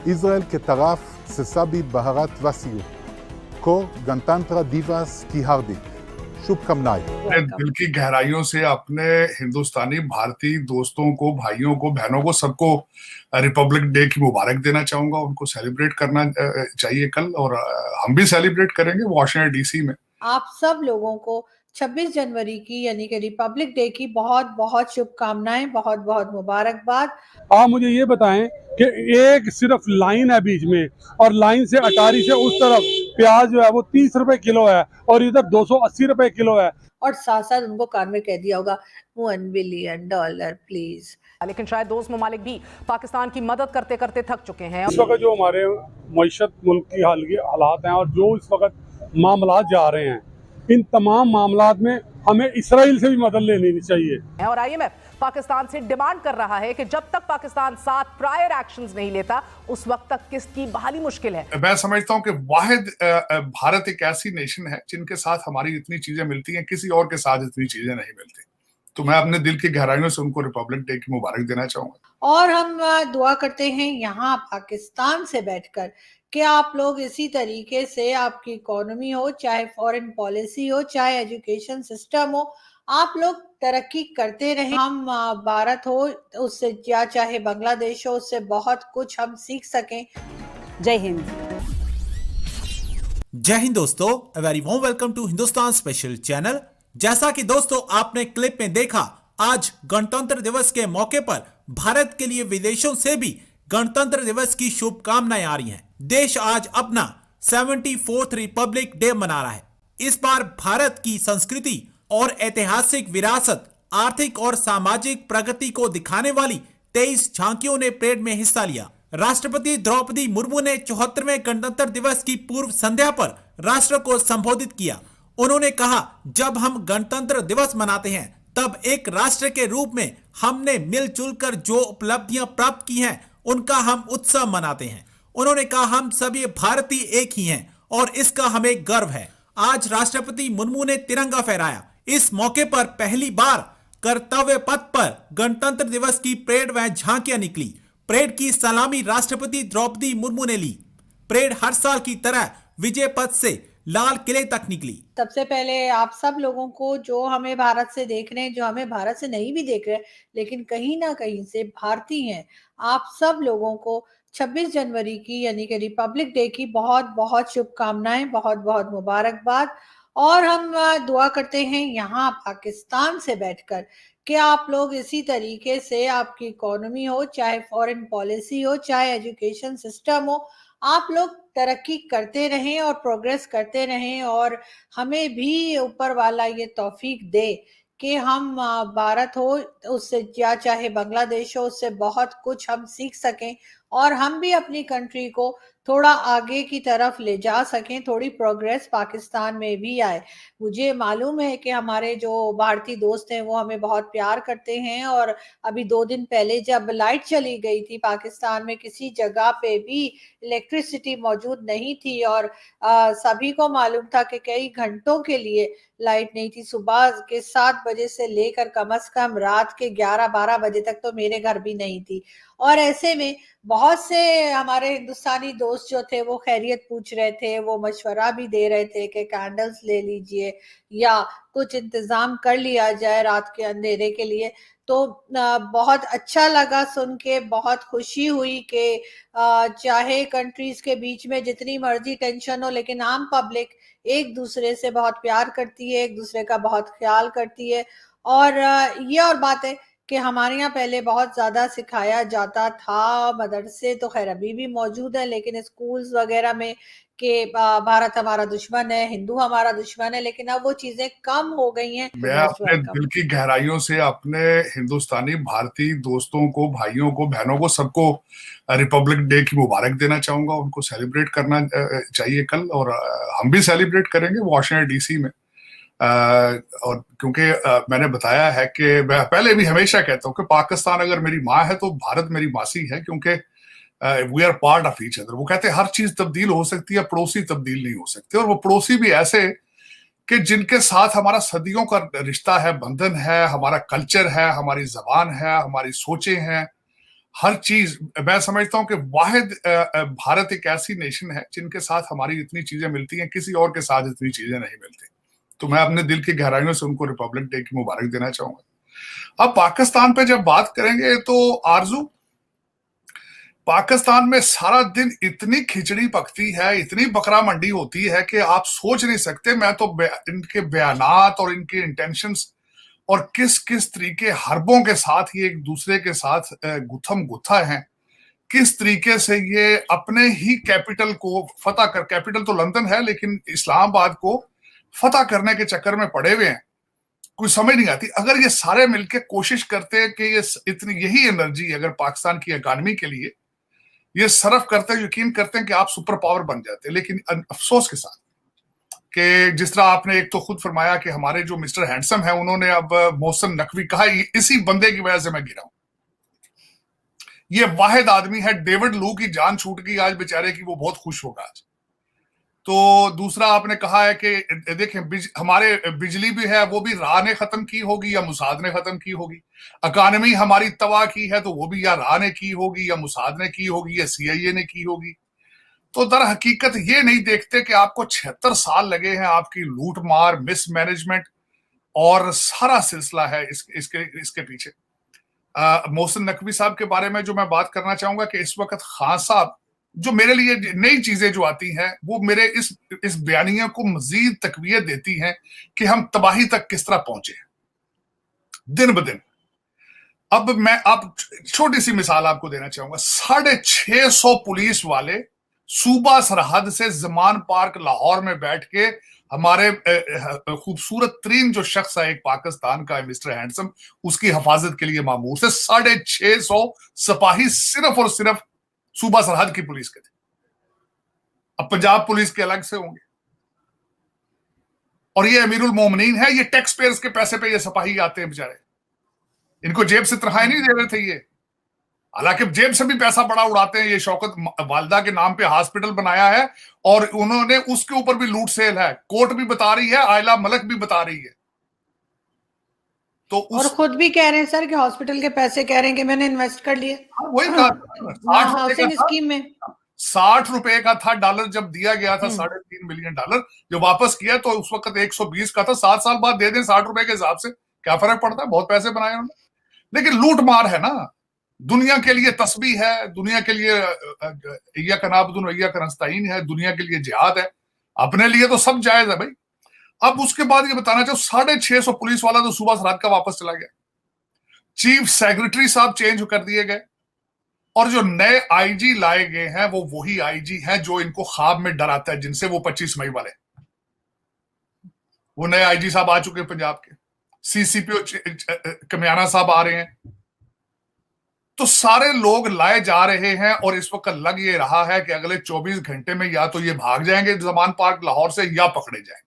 Israel के तरफ से सभी भारत वासियों को गणतंत्र दिवस की हार्दिक शुभकामनाएं। अपने दिल की गहराइयों से अपने हिंदुस्तानी भारतीय दोस्तों को, भाइयों को, बहनों को, सबको रिपब्लिक डे की मुबारक देना चाहूंगा। उनको सेलिब्रेट करना चाहिए कल, और हम भी सेलिब्रेट करेंगे वॉशिंगटन डीसी में। आप सब लोगों को 26 जनवरी की यानी कि रिपब्लिक डे की बहुत बहुत शुभकामनाएं, बहुत बहुत मुबारकबाद। आप मुझे ये बताएं कि एक सिर्फ लाइन है बीच में, और लाइन से अटारी से उस तरफ प्याज जो है वो 30 रुपए किलो है और इधर 280 रुपए किलो है। और साथ साथ उनको कान में कह दिया होगा $1 बिलियन प्लीज। लेकिन शायद दोस्त ममालिक भी पाकिस्तान की मदद करते करते थक चुके हैं। इस वक्त जो हमारे मईशत मुल्क की हालात हैं और जो इस वक्त मामला जा रहे हैं, इन तमाम मामलात में हमें इसराइल से भी मदद लेनी चाहिए। और IMF पाकिस्तान से डिमांड कर रहा है कि जब तक पाकिस्तान 7 प्रायर एक्शंस नहीं लेता उस वक्त तक किस्त की बहाली मुश्किल है। मैं समझता हूं कि वाहिद भारत एक ऐसी नेशन है जिनके साथ हमारी इतनी चीजें मिलती हैं, किसी और के साथ इतनी चीजें नहीं मिलती। तो मैं अपने दिल की गहराइयों से उनको रिपब्लिक डे की मुबारक देना चाहूंगा। और हम दुआ करते हैं यहाँ पाकिस्तान से बैठकर कि आप लोग इसी तरीके से, आपकी इकोनॉमी हो, चाहे फॉरेन पॉलिसी हो, चाहे एजुकेशन सिस्टम हो, आप लोग तरक्की करते रहें। हम भारत हो उससे, या चाहे बांग्लादेश हो, उससे बहुत कुछ हम सीख सकें। जय हिंद। जय हिंद दोस्तों, a very warm welcome to Hindustan special channel. जैसा कि दोस्तों आपने क्लिप में देखा, आज गणतंत्र दिवस के मौके पर भारत के लिए विदेशों से भी गणतंत्र दिवस की शुभकामनाएं आ रही हैं। देश आज अपना 74th रिपब्लिक डे मना रहा है। इस बार भारत की संस्कृति और ऐतिहासिक विरासत, आर्थिक और सामाजिक प्रगति को दिखाने वाली 23 झांकियों ने परेड में हिस्सा लिया। राष्ट्रपति द्रौपदी मुर्मू ने 74वें गणतंत्र दिवस की पूर्व संध्या पर राष्ट्र को संबोधित किया। उन्होंने कहा, जब हम गणतंत्र दिवस मनाते हैं तब एक राष्ट्र के रूप में हमने मिलजुल कर जो उपलब्धियां प्राप्त की हैं उनका हम उत्सव मनाते हैं। उन्होंने कहा, हम सभी भारतीय एक ही हैं और इसका हमें गर्व है। आज राष्ट्रपति मुर्मू ने तिरंगा फहराया। इस मौके पर पहली बार कर्तव्य पथ पर गणतंत्र दिवस की परेड व झांकियां निकली। परेड की सलामी राष्ट्रपति द्रौपदी मुर्मू ने ली। परेड हर साल की तरह विजय पथ से लाल किले तक निकली। सबसे पहले आप सब लोगों को, जो हमें भारत से देख रहे हैं, जो हमें भारत से नहीं भी देख रहे हैं लेकिन कहीं ना कहीं से भारतीय हैं, आप सब लोगों को 26 जनवरी की यानी कि रिपब्लिक डे की बहुत बहुत शुभकामनाएं, बहुत बहुत मुबारकबाद। और हम दुआ करते हैं यहाँ पाकिस्तान से बैठकर कि आप लोग इसी तरीके से, आपकी इकोनॉमी हो, चाहे फॉरेन पॉलिसी हो, चाहे एजुकेशन सिस्टम हो, आप लोग तरक्की करते रहें और प्रोग्रेस करते रहें। और हमें भी ऊपर वाला ये तौफीक दे कि हम भारत हो उससे, या चाहे बांग्लादेश हो, उससे बहुत कुछ हम सीख सकें और हम भी अपनी कंट्री को थोड़ा आगे की तरफ ले जा सकें, थोड़ी प्रोग्रेस पाकिस्तान में भी आए। मुझे मालूम है कि हमारे जो भारतीय दोस्त हैं वो हमें बहुत प्यार करते हैं, और अभी 2 दिन पहले जब लाइट चली गई थी पाकिस्तान में, किसी जगह पे भी इलेक्ट्रिसिटी मौजूद नहीं थी और सभी को मालूम था कि कई घंटों के लिए लाइट नहीं थी। सुबह के 7 बजे से लेकर कम से कम रात के 11-12 बजे तक तो मेरे घर भी नहीं थी। और ऐसे में बहुत से हमारे हिंदुस्तानी दोस्त जो थे वो खैरियत पूछ रहे थे, वो मशवरा भी दे रहे थे कि कैंडल्स ले लीजिए या कुछ इंतजाम कर लिया जाए रात के अंधेरे के लिए। तो बहुत अच्छा लगा सुन के, बहुत खुशी हुई कि चाहे कंट्रीज के बीच में जितनी मर्जी टेंशन हो, लेकिन आम पब्लिक एक दूसरे से बहुत प्यार करती है, एक दूसरे का बहुत ख्याल करती है। और ये और बात है कि हमारे यहाँ पहले बहुत ज्यादा सिखाया जाता था, मदरसे तो खैर अभी भी मौजूद है, लेकिन स्कूल्स वगैरह में कि भारत हमारा दुश्मन है, हिंदू हमारा दुश्मन है, लेकिन अब वो चीजें कम हो गई हैं। मैं अपने दिल की गहराइयों से अपने हिंदुस्तानी भारतीय दोस्तों को, भाइयों को, बहनों को, सबको रिपब्लिक डे की मुबारक देना चाहूंगा। उनको सेलिब्रेट करना चाहिए कल, और हम भी सेलिब्रेट करेंगे वॉशिंगटन डीसी में। और क्योंकि मैंने बताया है कि मैं पहले भी हमेशा कहता हूँ कि पाकिस्तान अगर मेरी माँ है तो भारत मेरी मासी है, क्योंकि we are part of each other. वो कहते हैं हर चीज तब्दील हो सकती है, पड़ोसी तब्दील नहीं हो सकते। और वो पड़ोसी भी ऐसे कि जिनके साथ हमारा सदियों का रिश्ता है, बंधन है, हमारा कल्चर है, हमारी जबान है, हमारी सोचें हैं, हर चीज, मैं समझता हूं कि वाहिद भारत एक ऐसी नेशन है जिनके साथ हमारी इतनी चीजें मिलती हैं, किसी और के साथ इतनी चीजें नहीं मिलती। तो मैं अपने दिल की गहराइयों से उनको रिपब्लिक डे की मुबारक देना चाहूंगा। अब पाकिस्तान पे जब बात करेंगे तो आरजू, पाकिस्तान में सारा दिन इतनी खिचड़ी पकती है, इतनी बकरा मंडी होती है कि आप सोच नहीं सकते। मैं तो इनके बयानात और इनके इंटेंशंस और किस किस तरीके हरबों के साथ ये एक दूसरे के साथ गुत्थम गुत्था है, किस तरीके से ये अपने ही कैपिटल को फतह कर, कैपिटल तो लंदन है लेकिन इस्लामाबाद को फतह करने के चक्कर में पड़े हुए हैं, कोई समझ नहीं आती। अगर ये सारे मिलकर कोशिश करते हैं कि ये इतनी यही एनर्जी अगर पाकिस्तान की इकॉनमी के लिए ये सर्फ करते हैं, यकीन करते हैं कि आप सुपर पावर बन जाते हैं। लेकिन अफसोस के साथ कि जिस तरह आपने एक तो खुद फरमाया कि हमारे जो मिस्टर हैंडसम है उन्होंने अब मोहसिन नकवी कहा, इसी बंदे की वजह से मैं गिरा हूं। ये वाहिद आदमी है, डेविड लू की जान छूट गई आज बेचारे की, वो बहुत खुश होगा आज। तो दूसरा आपने कहा है कि देखें हमारे बिजली भी है, वो भी राह ने खत्म की होगी या मुसाद ने खत्म की होगी। इकानमी हमारी तबाह की है तो वो भी या राह ने की होगी या मुसाद ने की होगी या CIA ने की होगी। तो दर हकीकत ये नहीं देखते कि आपको 76 साल लगे हैं आपकी लूट मार, मिसमैनेजमेंट और सारा सिलसिला है इसके पीछे। मोहसिन नकवी साहब के बारे में जो मैं बात करना चाहूंगा कि इस वक्त खान साहब, जो मेरे लिए नई चीजें जो आती हैं वो मेरे इस बयानिया को मजीद तकवीयत देती हैं कि हम तबाही तक किस तरह पहुंचे दिन ब दिन। अब मैं आप छोटी सी मिसाल आपको देना चाहूंगा। 650 पुलिस वाले सूबा सरहद से जमान पार्क लाहौर में बैठ के हमारे खूबसूरत तरीन जो शख्स है एक पाकिस्तान का मिस्टर हैंडसम, उसकी हिफाजत के लिए मामूर से 650 सिपाही सिर्फ और सिर्फ सूबा सरहद की पुलिस के थे। अब पंजाब पुलिस के अलग से होंगे। और ये अमीरुल मोमिनीन है, ये टैक्स पेयर्स के पैसे पे ये सिपाही आते हैं बेचारे, इनको जेब से तनख्वाहें नहीं दे रहे थे ये, हालांकि जेब से भी पैसा बड़ा उड़ाते हैं। ये शौकत वालदा के नाम पे हॉस्पिटल बनाया है और उन्होंने उसके ऊपर भी लूट सेल है, कोर्ट भी बता रही है, आयला मलक भी बता रही है। तो और खुद भी कह रहे हैं सर कि हॉस्पिटल के पैसे कह रहे हैं कि मैंने इन्वेस्ट कर लिए। वही कहा, हाउसिंग स्कीम में 60 रुपए का था डॉलर जब दिया गया था, $3.5 मिलियन जो वापस किया तो उस वक्त 120 का था। 7 साल बाद दे दें 60 रुपए के हिसाब से, क्या फर्क पड़ता है, बहुत पैसे बनाए उन्होंने। लेकिन लूट मार है ना, दुनिया के लिए तस्बीह है, दुनिया के लिए इय्याक नअबुदु व इय्याक नस्तईन है, दुनिया के लिए जिहाद है, अपने लिए तो सब जायज है भाई। अब उसके बाद ये बताना चाहूं 650 पुलिस वाला तो सूबा सरहद का वापस चला गया, चीफ सेक्रेटरी साहब चेंज कर दिए गए और जो नए IG लाए गए हैं वो वही IG हैं जो इनको ख्वाब में डराता है, जिनसे वो 25 मई वाले वो नए IG साहब आ चुके हैं पंजाब के, CCP कमियाना साहब आ रहे हैं। तो सारे लोग लाए जा रहे हैं और इस वक्त लग ये रहा है कि अगले 24 घंटे में या तो ये भाग जाएंगे जमान पार्क लाहौर से या पकड़े जाएंगे।